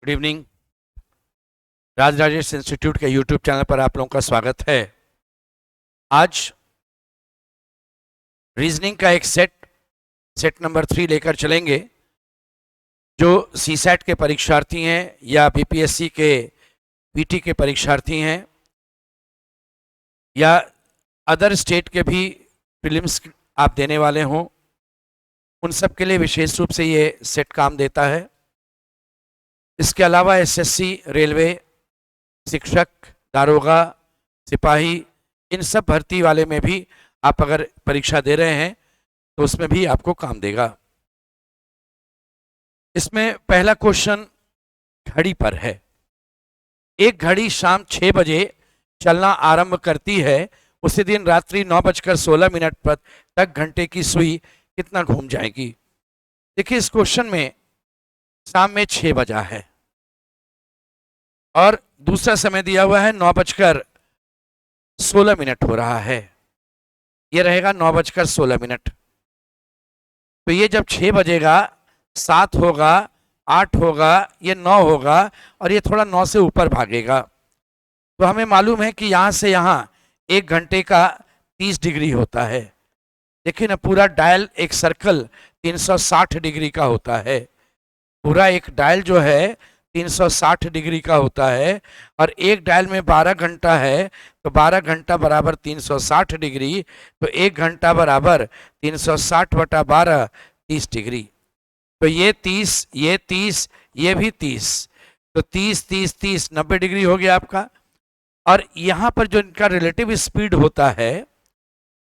Good evening. Raj Rajesh institute के YouTube channel पर आप लोगों का स्वागत है। आज रीजनिंग का एक सेट नंबर 3 लेकर चलेंगे। जो सीसैट के परीक्षार्थी हैं या बीपीएससी के पीटी के परीक्षार्थी हैं या अदर स्टेट के भी प्रीलिम्स आप देने वाले हों, उन सब के लिए विशेष रूप से ये सेट काम देता है। इसके अलावा एसएससी, रेलवे, शिक्षक, दारोगा, सिपाही, इन सब भर्ती वाले में भी आप अगर परीक्षा दे रहे हैं तो उसमें भी आपको काम देगा। इसमें पहला क्वेश्चन घड़ी पर है। एक घड़ी शाम 6 बजे चलना आरंभ करती है, उसी दिन रात्रि 9:16 पर तक घंटे की सुई कितना घूम जाएगी। देखिए, इस क्वेश्चन में शाम में 6 बजा है और दूसरा समय दिया हुआ है 9:16 हो रहा है। ये रहेगा 9:16। तो ये जब 6 बजेगा, 7 होगा, 8 होगा, ये 9 होगा और ये थोड़ा 9 से ऊपर भागेगा। तो हमें मालूम है कि यहाँ से यहाँ 1 घंटे का 30 डिग्री होता है। देखिए ना, पूरा डायल एक सर्कल 360 डिग्री का होता है। पूरा एक डायल जो है 360 डिग्री का होता है और एक डायल में 12 घंटा है, तो 12 घंटा बराबर 360 डिग्री, तो 1 घंटा बराबर 360 बटा 12, 30 डिग्री। तो ये 30, ये 30, ये भी 30, तो 30 30 30 90 डिग्री हो गया आपका। और यहाँ पर जो इनका रिलेटिव स्पीड होता है,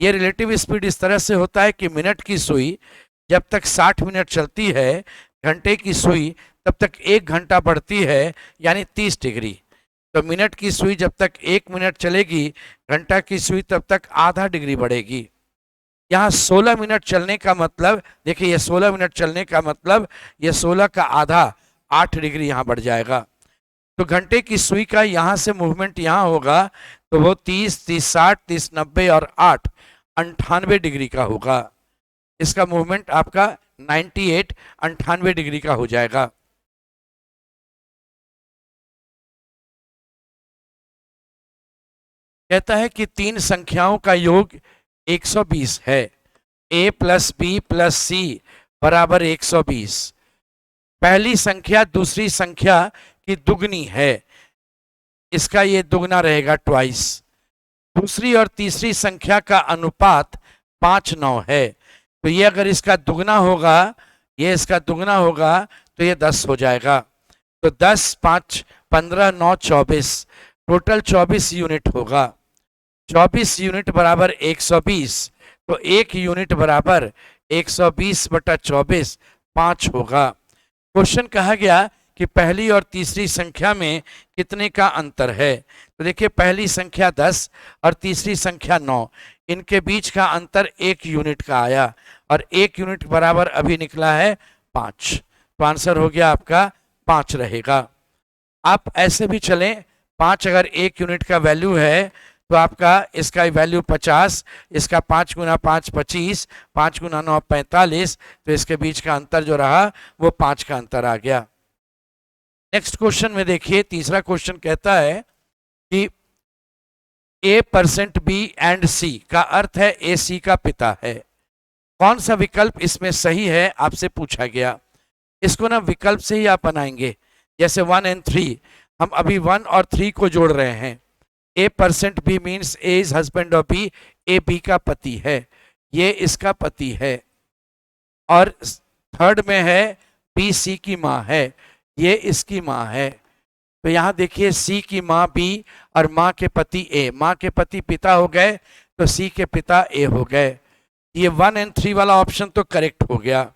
ये रिलेटिव स्पीड इस तरह से होता है कि मिनट की सुई जब तक 60 मिनट चलती है, घंटे की सुई तब तक 1 घंटा बढ़ती है, यानी 30 डिग्री। तो मिनट की सुई जब तक 1 मिनट चलेगी, घंटा की सुई तब तक आधा डिग्री बढ़ेगी। यहाँ 16 मिनट चलने का मतलब, देखिए ये 16 मिनट चलने का मतलब ये 16 का आधा 8 डिग्री यहाँ बढ़ जाएगा। तो घंटे की सुई का यहाँ से मूवमेंट यहाँ होगा, तो वो 30 30 60 30 90 और 8 98 डिग्री का होगा। इसका मूवमेंट आपका 98 डिग्री का हो जाएगा। कहता है कि 3 संख्याओं का योग 120 है। a प्लस बी प्लस सी बराबर 120। पहली संख्या दूसरी संख्या की दुगनी है, इसका ये दुगना रहेगा ट्वाइस। दूसरी और तीसरी संख्या का अनुपात 5:9 है, तो ये अगर इसका दुगना होगा, ये इसका दुगना होगा, तो ये 10 हो जाएगा। तो 10 5 15 9 24, टोटल 24 यूनिट होगा। 24 यूनिट बराबर 120, तो 1 यूनिट बराबर 120 बटा 24, 5 होगा। क्वेश्चन कहा गया कि पहली और तीसरी संख्या में कितने का अंतर है। तो देखिए, पहली संख्या 10 और तीसरी संख्या 9, इनके बीच का अंतर 1 यूनिट का आया और 1 यूनिट बराबर अभी निकला है 5। तो आंसर हो गया आपका 5 रहेगा। आप ऐसे भी चलें, 5 अगर 1 यूनिट का वैल्यू है तो आपका इसका वैल्यू 50, इसका 5 गुना 5 25, 5 गुना 9 45, तो इसके बीच का अंतर जो रहा वो 5 का अंतर आ गया। नेक्स्ट क्वेश्चन में देखिए, तीसरा क्वेश्चन कहता है कि A% B एंड C का अर्थ है A C का पिता है। कौन सा विकल्प इसमें सही है, आपसे पूछा गया। इसको ना विकल्प से ही आप बनाएंगे। जैसे 1 और 3, हम अभी 1 और 3 को जोड़ रहे हैं। A% B means A is husband of B, A B का पति है, ये इसका पति है। और थर्ड में है B C की माँ है, ये इसकी माँ है। तो यहाँ देखिए, C की माँ B और माँ के पति A, माँ के पति पिता हो गए, तो C के पिता A हो गए। ये 1 और 3 वाला ऑप्शन तो करेक्ट हो गया।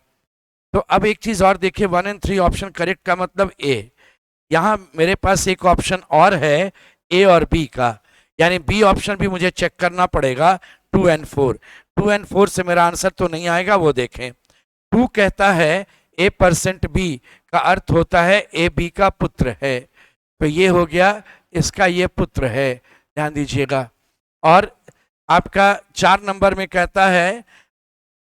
तो अब एक चीज और देखिए, 1 और 3 ऑप्शन करेक्ट का मतलब A। यहाँ मेरे पास एक ऑप्शन और है A और B का, यानी B ऑप्शन भी मुझे चेक करना पड़ेगा। 2 और 4, 2 और 4 से मेरा आंसर तो नहीं आएगा, वो देखें। 2 कहता है A% B का अर्थ होता है A B का पुत्र है, तो ये हो गया, इसका ये पुत्र है, ध्यान दीजिएगा। और आपका 4 नंबर में कहता है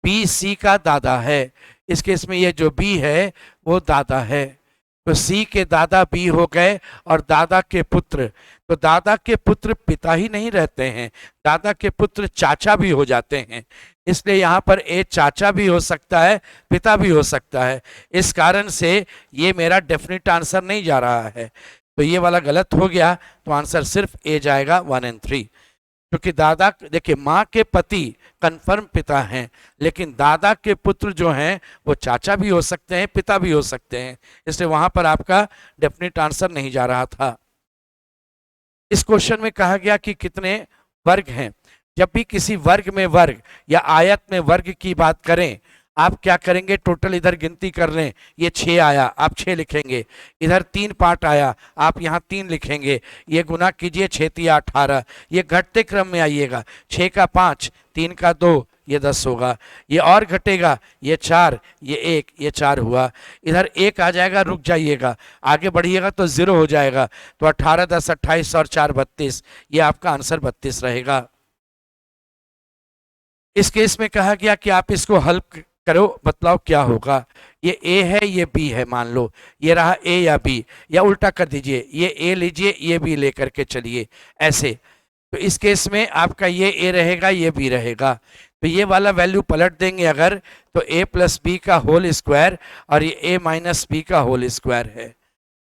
B C का दादा है। इस केस में ये जो B है वो दादा है। तो सी के दादा बी हो गए और दादा के पुत्र, तो दादा के पुत्र पिता ही नहीं रहते हैं, दादा के पुत्र चाचा भी हो जाते हैं, इसलिए यहाँ पर ए चाचा भी हो सकता है, पिता भी हो सकता है। इस कारण से ये मेरा डेफिनेट आंसर नहीं जा रहा है, तो ये वाला गलत हो गया, तो आंसर सिर्फ ए जाएगा 1 और 3। क्योंकि दादा, देखिए माँ के पति कंफर्म पिता हैं, लेकिन दादा के पुत्र जो हैं वो चाचा भी हो सकते हैं, पिता भी हो सकते हैं, इसलिए वहां पर आपका डेफिनेट आंसर नहीं जा रहा था। इस क्वेश्चन में कहा गया कि कितने वर्ग हैं। जब भी किसी वर्ग में वर्ग या आयत में वर्ग की बात करें, आप क्या करेंगे, टोटल इधर गिनती कर लें, ये 6 आया, आप 6 लिखेंगे, इधर 3 पार्ट आया, आप यहाँ 3 लिखेंगे, ये गुना कीजिए, 6 तिया 18, ये घटते क्रम में आइएगा, 6 का 5, 3 का 2, ये 10 होगा, ये और घटेगा, ये 4, ये 1, ये 4 हुआ, इधर 1 आ जाएगा, रुक जाइएगा, आगे बढ़िएगा तो 0 हो जाएगा, तो 18 10 28 और 4 32, ये आपका आंसर 32 रहेगा। इस केस में कहा गया कि आप इसको हल करो, बतलाओ क्या होगा। ये ए है, ये बी है, मान लो ये रहा ए या बी, या उल्टा कर दीजिए, ये ए लीजिए, ये बी लेकर के चलिए ऐसे। तो इस केस में आपका ये ए रहेगा, ये बी रहेगा, तो ये वाला वैल्यू पलट देंगे अगर, तो ए प्लस बी का होल स्क्वायर और ये ए माइनस बी का होल स्क्वायर है।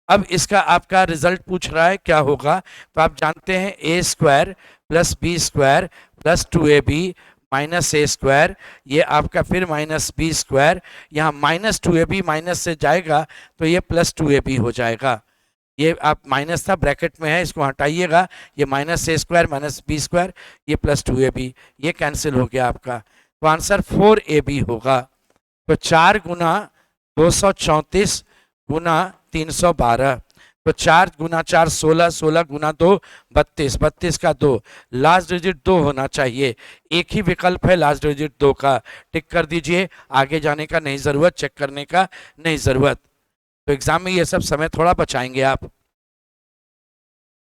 अब इसका आपका रिजल्ट पूछ रहा है क्या होगा, तो आप जानते हैं A square plus B square plus 2ab minus A square, ये आपका फिर माइनस बी स्क्वायर, यहाँ माइनस 2ab माइनस से जाएगा तो ये प्लस 2ab हो जाएगा। ये आप माइनस था ब्रैकेट में है, इसको हटाइएगा, ये minus A square minus B square, ये प्लस 2ab, ये कैंसिल हो गया आपका, तो आंसर 4ab होगा। तो 4 गुना 234 गुना 312, तो 4 गुना 4 16, 16 गुना 2 32, 32 का 2, लास्ट डिजिट 2 होना चाहिए, एक ही विकल्प है लास्ट डिजिट 2 का, टिक कर दीजिए, आगे जाने का नहीं ज़रूरत, चेक करने का नहीं ज़रूरत। तो एग्जाम में ये सब समय थोड़ा बचाएंगे आप।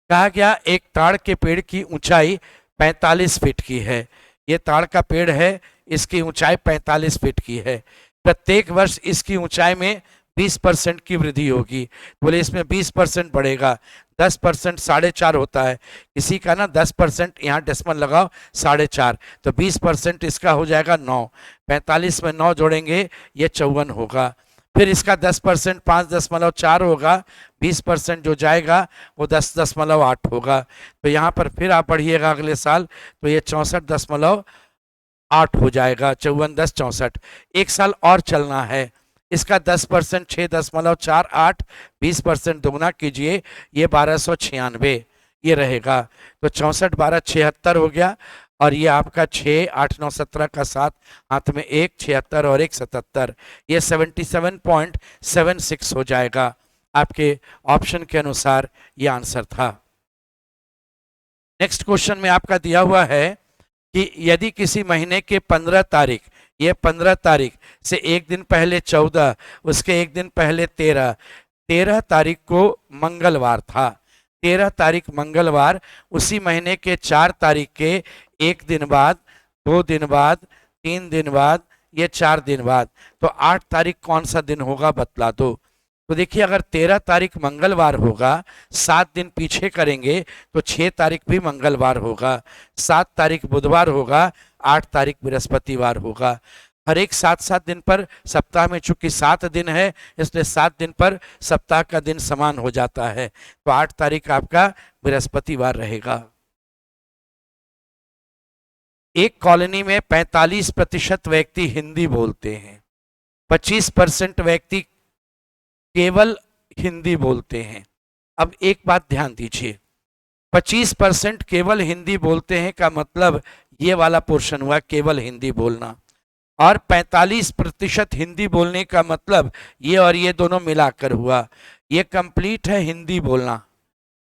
कहा गया एक ताड़ के पेड़ की ऊंचाई 45 फीट की है, ये ताड़ का पेड़ है, इसकी ऊंचाई 45 फीट की है, प्रत्येक वर्ष इसकी ऊंचाई में 20% की वृद्धि होगी, बोले इसमें 20% बढ़ेगा, 10% 4.5 होता है, किसी का ना 10% यहाँ डेसिमल लगाओ 4.5, तो 20% इसका हो जाएगा 9, 45 में 9 जोड़ेंगे ये 54 होगा, फिर इसका 10% 5.4 होगा, 20% जो जाएगा वो 10.8 होगा, तो यहाँ पर फिर आप बढ़िएगा अगले साल तो ये 64.8 हो जाएगा, 54 10 64, एक साल और चलना है, इसका 10% 6.48, 20% दोगुना कीजिए, ये 1296 ये रहेगा, तो 64 12 76 हो गया, और ये आपका 6 8 9 17 का 7 हाथ में 1 76 और 1 77, ये 77.76 हो जाएगा, आपके ऑप्शन के अनुसार ये आंसर था। नेक्स्ट क्वेश्चन में आपका दिया हुआ है कि यदि किसी महीने के 15 तारीख, ये 15 तारीख से एक दिन पहले 14, उसके एक दिन पहले 13, 13 तारीख को मंगलवार था, 13 तारीख मंगलवार, उसी महीने के 4 तारीख के एक दिन बाद, 2 दिन बाद, 3 दिन बाद, ये 4 दिन बाद, तो 8 तारीख कौन सा दिन होगा बतला दो। तो देखिए अगर 13 तारीख मंगलवार होगा, 7 दिन पीछे करेंगे तो 6 तारीख भी मंगलवार होगा, 7 तारीख बुधवार होगा, 8 तारीख बृहस्पतिवार होगा, हर एक 7-7 दिन पर सप्ताह में चूंकि 7 दिन है इसलिए 7 दिन पर सप्ताह का दिन समान हो जाता है, तो 8 तारीख आपका बृहस्पतिवार रहेगा। एक कॉलोनी में 45% व्यक्ति हिंदी बोलते हैं, 25% व्यक्ति केवल हिंदी बोलते हैं। अब एक बात ध्यान दीजिए, 25% केवल हिंदी बोलते हैं का मतलब ये वाला पोर्शन हुआ केवल हिंदी बोलना, और 45% हिंदी बोलने का मतलब ये और ये दोनों मिलाकर हुआ, ये कंप्लीट है हिंदी बोलना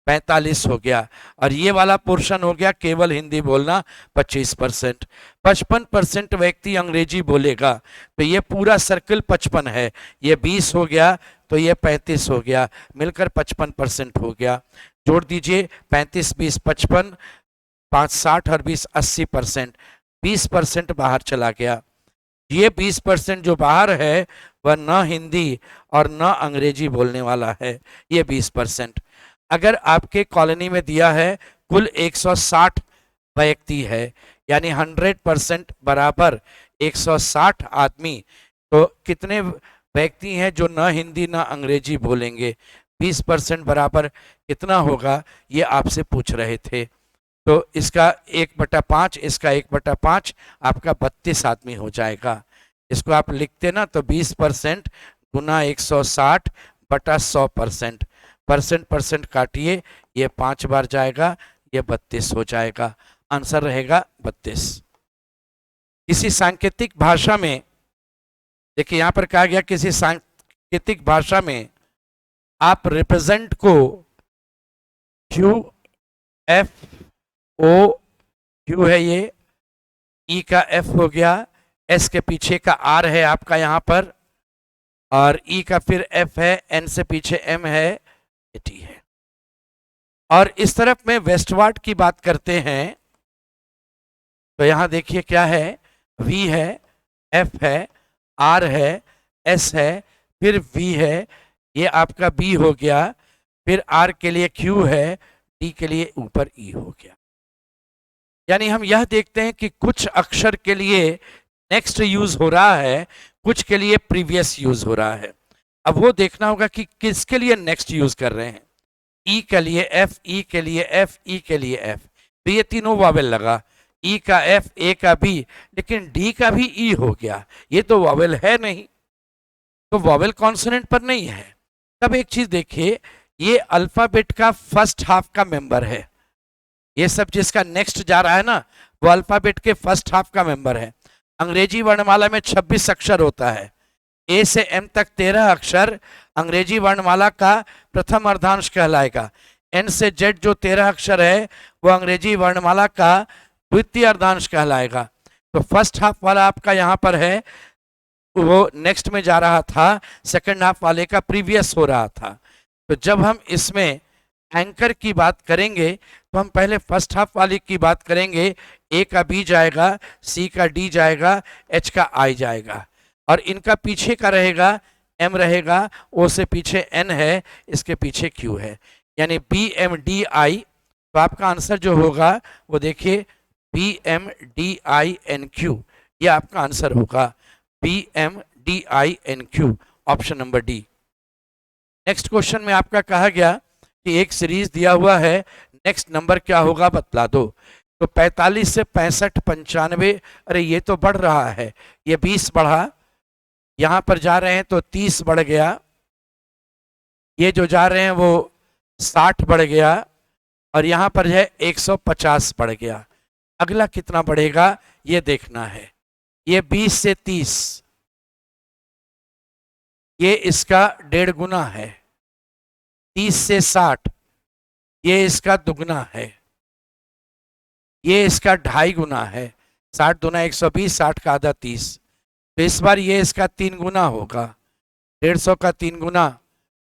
45 हो गया, और ये वाला पोर्शन हो गया केवल हिंदी बोलना 25%। 55% व्यक्ति अंग्रेजी बोलेगा, तो ये पूरा सर्कल 55 है, ये 20 हो गया तो ये 35 हो गया, मिलकर 55% हो गया, जोड़ दीजिए 35 20 55, 5 60 और 20 80%, 20% बाहर चला गया। ये 20% जो बाहर है वह न हिंदी और न अंग्रेजी बोलने वाला है, ये 20%। अगर आपके कॉलोनी में दिया है कुल 160 व्यक्ति है, यानी 100% बराबर 160 आदमी, तो कितने व्यक्ति हैं जो न हिंदी न अंग्रेजी बोलेंगे? 20% बराबर कितना होगा, ये आपसे पूछ रहे थे। तो इसका 1/5, इसका 1/5, आपका 32 आदमी हो जाएगा। इसको आप लिखते ना तो 20% गुना 160 बटा 100%, परसेंट काटिए, ये 5 बार जाएगा, ये 32 हो जाएगा। आंसर रहेगा 32। किसी सांकेतिक भाषा में, देखिए यहां पर कहा गया किसी सांकेतिक भाषा में आप रिप्रेजेंट को क्यू, एफ, ओ, क्यू है ये, ई का एफ हो गया, एस के पीछे का आर है आपका यहां पर, और ई का फिर एफ है, एन से पीछे एम है, टी है। और इस तरफ में वेस्टवार्ड की बात करते हैं तो यहां देखिए क्या है, वी है, एफ है, आर है, एस है, फिर वी है, ये आपका बी हो गया, फिर आर के लिए क्यू है, डी के लिए ऊपर ई हो गया। यानी हम यह देखते हैं कि कुछ अक्षर के लिए नेक्स्ट यूज हो रहा है, कुछ के लिए प्रीवियस यूज हो रहा है। अब वो देखना होगा कि किसके लिए नेक्स्ट यूज कर रहे हैं। ई के लिए एफ, ई के लिए एफ, ई के लिए एफ, तो ये तीनों वावेल लगा, ई का एफ, ए का बी, लेकिन डी का भी ई हो गया, ये तो वावेल है नहीं, तो वावेल कॉन्सोनेंट पर नहीं है। तब एक चीज देखिए, ये अल्फाबेट का फर्स्ट हाफ का मेंबर है, ये सब जिसका नेक्स्ट जा रहा है ना, वो अल्फाबेट के फर्स्ट हाफ का मेंबर है। अंग्रेजी वर्णमाला में 26 अक्षर होता है, ए से एम तक 13 अक्षर अंग्रेजी वर्णमाला का प्रथम अर्धांश कहलाएगा। एन से जेड जो 13 अक्षर है वो अंग्रेजी वर्णमाला का द्वितीय अर्धांश कहलाएगा। तो फर्स्ट हाफ वाला आपका यहाँ पर है, वो नेक्स्ट में जा रहा था, सेकंड हाफ वाले का प्रीवियस हो रहा था। तो जब हम इसमें एंकर की बात करेंगे तो हम पहले फर्स्ट हाफ वाले की बात करेंगे, ए का बी जाएगा, सी का डी जाएगा, एच का आई जाएगा, और इनका पीछे का रहेगा एम रहेगा, ओ से पीछे एन है, इसके पीछे क्यू है, यानी बी एम डी आई। तो आपका आंसर जो होगा वो देखिए B M D I N Q, ये आपका आंसर होगा B M D I N Q, option number D. Next question में आपका कहा गया कि एक सीरीज दिया हुआ है, नेक्स्ट नंबर क्या होगा बतला दो। तो 45 से 65, 95, अरे ये तो बढ़ रहा है, ये 20 बढ़ा, यहां पर जा रहे हैं तो 30 बढ़ गया, ये जो जा रहे हैं वो 60 बढ़ गया, और यहां पर है 150 बढ़ गया। अगला कितना बढ़ेगा ये देखना है। ये 20 से 30, ये इसका 1.5 गुना है। 30 से 60, ये इसका दुगना है। ये इसका 2.5 गुना है। 60 दूना 120, 60 का आधा 30, तो इस बार ये इसका 3 गुना होगा। 150 का 3 गुना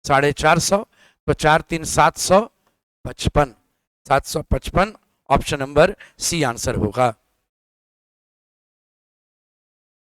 450, तो 4 3 755, 755, ऑप्शन नंबर सी आंसर होगा।